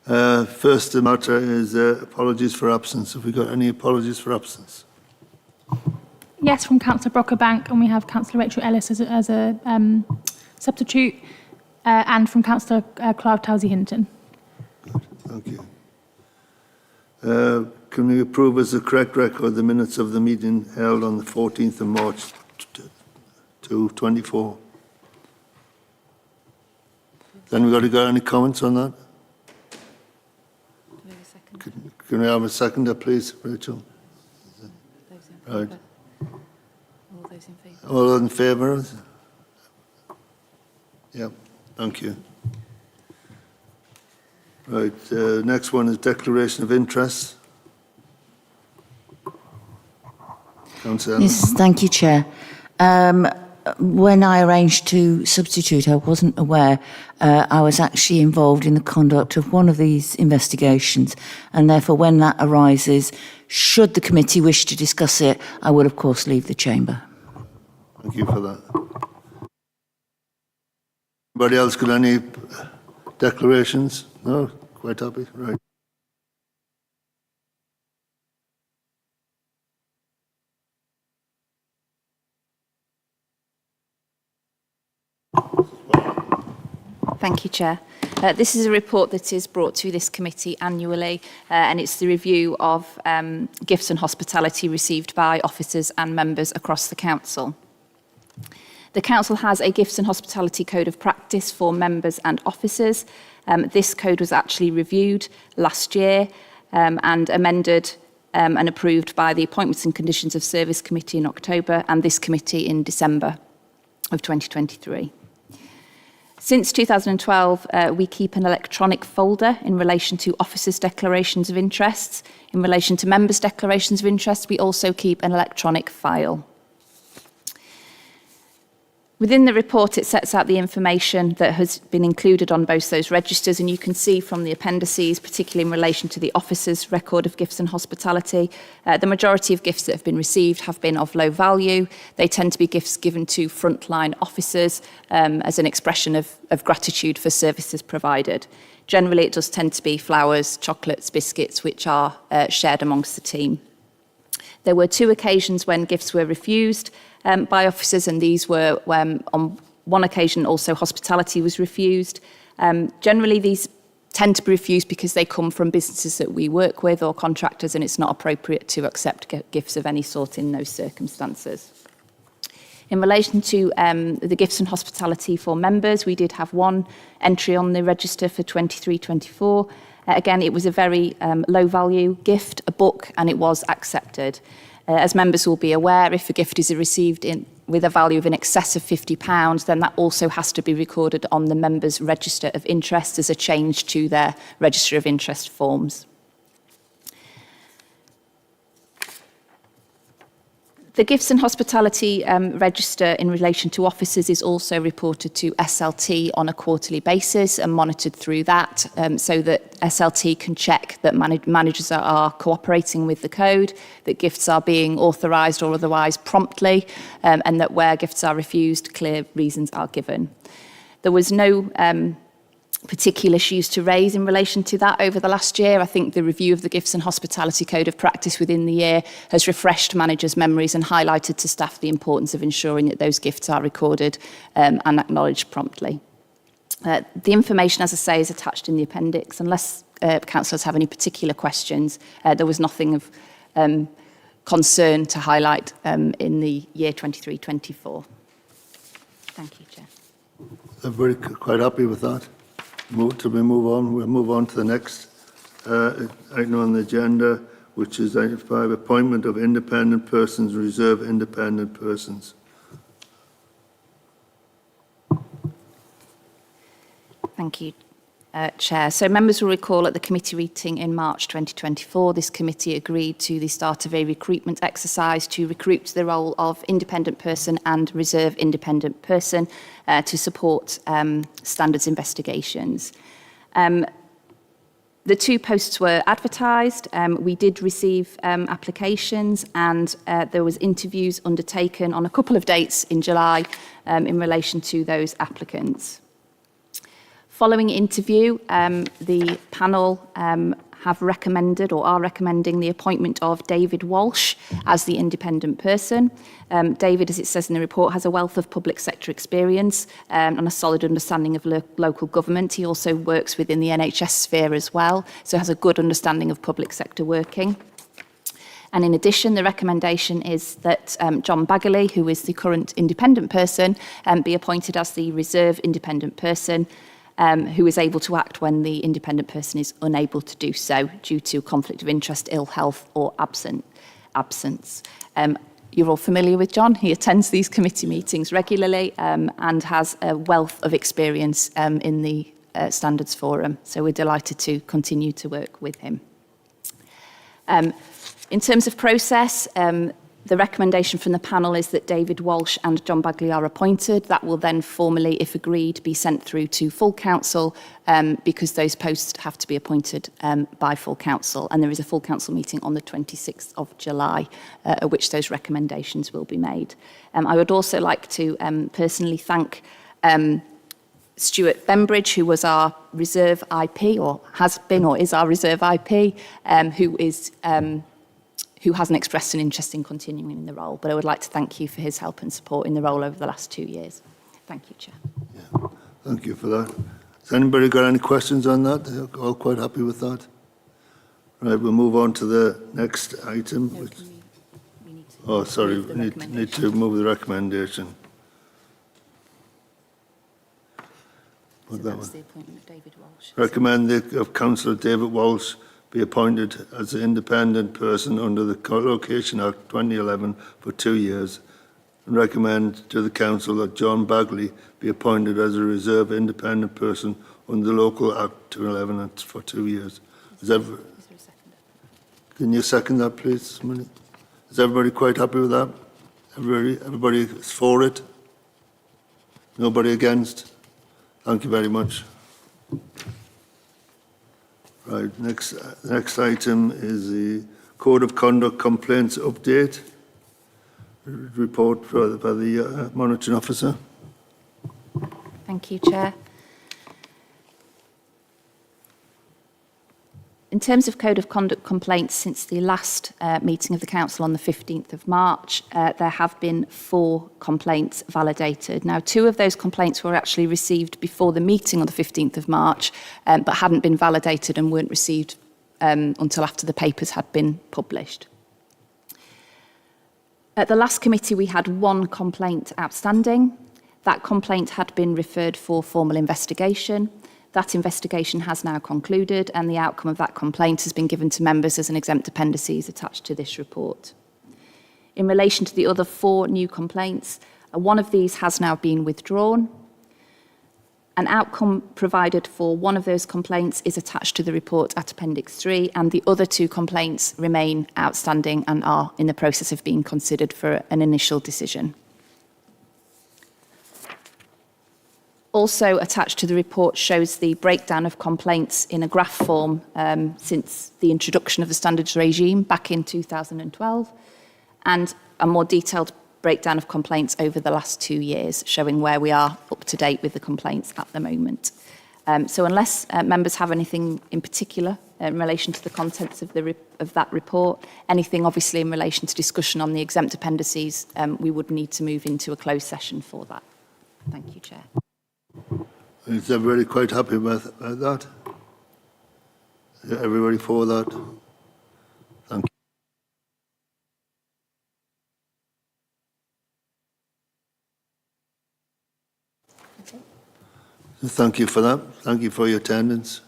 First matter is apologies for absence. Have we got any apologies for absence? Yes, from Councillor Brockerbank, and we have Councillor Rachel Ellis as a substitute, and from Councillor Clive Towsey-Hinton. Good, thank you. Can we approve as the correct record the minutes of the meeting held on the 14th of March 2024? Then we've got any comments on that? Can we have a seconder, please, Rachel? Right. All those in favour? All in favour? Yeah, thank you. Right, next one is declaration of interest. Councillor. Yes, thank you, Chair. When I arranged to substitute, I wasn't aware I was actually involved in the conduct of one of these investigations, and therefore when that arises, should the committee wish to discuss it, I will of course leave the chamber. Thank you for that. Anybody else got any declarations? No? Quite happy? Right. Thank you, Chair. This is a report that is brought to this committee annually, and it's the review of gifts and hospitality received by officers and members across the council. The council has a gifts and hospitality code of practice for members and officers. This code was actually reviewed last year and amended and approved by the Appointments and Conditions of Service Committee in October and this committee in December of 2023. Since 2012, we keep an electronic folder in relation to officers' declarations of interests. In relation to members' declarations of interest, we also keep an electronic file. Within the report, it sets out the information that has been included on both those registers, and you can see from the appendices, particularly in relation to the officers' record of gifts and hospitality, the majority of gifts that have been received have been of low value. They tend to be gifts given to frontline officers as an expression of gratitude for services provided. Generally, it does tend to be flowers, chocolates, biscuits, which are shared amongst the team. There were 2 occasions when gifts were refused by officers, and these were on one occasion also hospitality was refused. Generally, these tend to be refused because they come from businesses that we work with or contractors, and it's not appropriate to accept gifts of any sort in those circumstances. In relation to the gifts and hospitality for members, we did have 1 entry on the register for 23-24. Again, it was a very low value gift, a book, and it was accepted. As members will be aware, if a gift is received with a value of in excess of £50, then that also has to be recorded on the members' register of interest as a change to their register of interest forms. The Gifts and Hospitality Register in relation to officers is also reported to SLT on a quarterly basis and monitored through that so that SLT can check that managers are cooperating with the code, that gifts are being authorised or otherwise promptly, and that where gifts are refused, clear reasons are given. There was no particular issues to raise in relation to that over the last year. I think the review of the Gifts and Hospitality Code of Practice within the year has refreshed managers' memories and highlighted to staff the importance of ensuring that those gifts are recorded and acknowledged promptly. The information, as I say, is attached in the appendix. Unless councillors have any particular questions, there was nothing of concern to highlight in the year 23-24. Thank you, Chair. Everybody quite happy with that? We'll move on to the next item on the agenda, which is item 5, appointment of independent persons, reserve independent persons. Thank you, Chair. So members will recall at the committee meeting in March 2024, this committee agreed to the start of a recruitment exercise to recruit the role of independent person and reserve independent person to support standards investigations. The 2 posts were advertised. We did receive applications, and there was interviews undertaken on a couple of dates in July in relation to those applicants. Following interview, the panel have recommended or are recommending the appointment of David Walsh as the independent person. David, as it says in the report, has a wealth of public sector experience and a solid understanding of local government. He also works within the NHS sphere as well, so has a good understanding of public sector working. And in addition, the recommendation is that John Baggerley, who is the current independent person, be appointed as the reserve independent person, who is able to act when the independent person is unable to do so due to conflict of interest, ill health or absence. You're all familiar with John. He attends these committee meetings regularly and has a wealth of experience in the Standards Forum. So we're delighted to continue to work with him. In terms of process, the recommendation from the panel is that David Walsh and John Bagley are appointed. That will then formally, if agreed, be sent through to full council because those posts have to be appointed by full council. And there is a full council meeting on the 26th of July at which those recommendations will be made. I would also like to personally thank Stuart Bembridge, who was our reserve IP, or has been or is our reserve IP, who hasn't expressed an interest in continuing in the role. But I would like to thank you for his help and support in the role over the last 2 years. Thank you, Chair. Yeah, thank you for that. Has anybody got any questions on that? They're all quite happy with that? Right, we'll move on to the next item. No, which, we need to oh, sorry, move the we need recommendation. to move the recommendation. So that's the appointment of David Walsh. Recommend that Councillor David Walsh be appointed as an independent person under the Co-location Act 2011 for 2 years. And recommend to the Council that John Bagley be appointed as a reserve independent person under the Local Act 2011 for 2 years. Is there a second? Can you second that, please? Is everybody quite happy with that? Everybody is for it? Nobody against? Thank you very much. Right, the next item is the Code of Conduct Complaints Update. Report by the Monitoring Officer. Thank you, Chair. In terms of Code of Conduct complaints, since the last meeting of the Council on the 15th of March, there have been 4 complaints validated. Now, 2 of those complaints were actually received before the meeting on the 15th of March, but hadn't been validated and weren't received until after the papers had been published. At the last committee, we had 1 complaint outstanding. That complaint had been referred for formal investigation. That investigation has now concluded and the outcome of that complaint has been given to members as an exempt appendices attached to this report. In relation to the other 4 new complaints, one of these has now been withdrawn. An outcome provided for one of those complaints is attached to the report at Appendix 3 and the other 2 complaints remain outstanding and are in the process of being considered for an initial decision. Also attached to the report shows the breakdown of complaints in a graph form since the introduction of the standards regime back in 2012 and a more detailed breakdown of complaints over the last 2 years, showing where we are up to date with the complaints at the moment. So unless members have anything in particular in relation to the contents of that report, anything obviously in relation to discussion on the exempt appendices, we would need to move into a closed session for that. Thank you, Chair. Is everybody quite happy with that? Is everybody for that? Thank you. Thank you for that. Thank you for your attendance.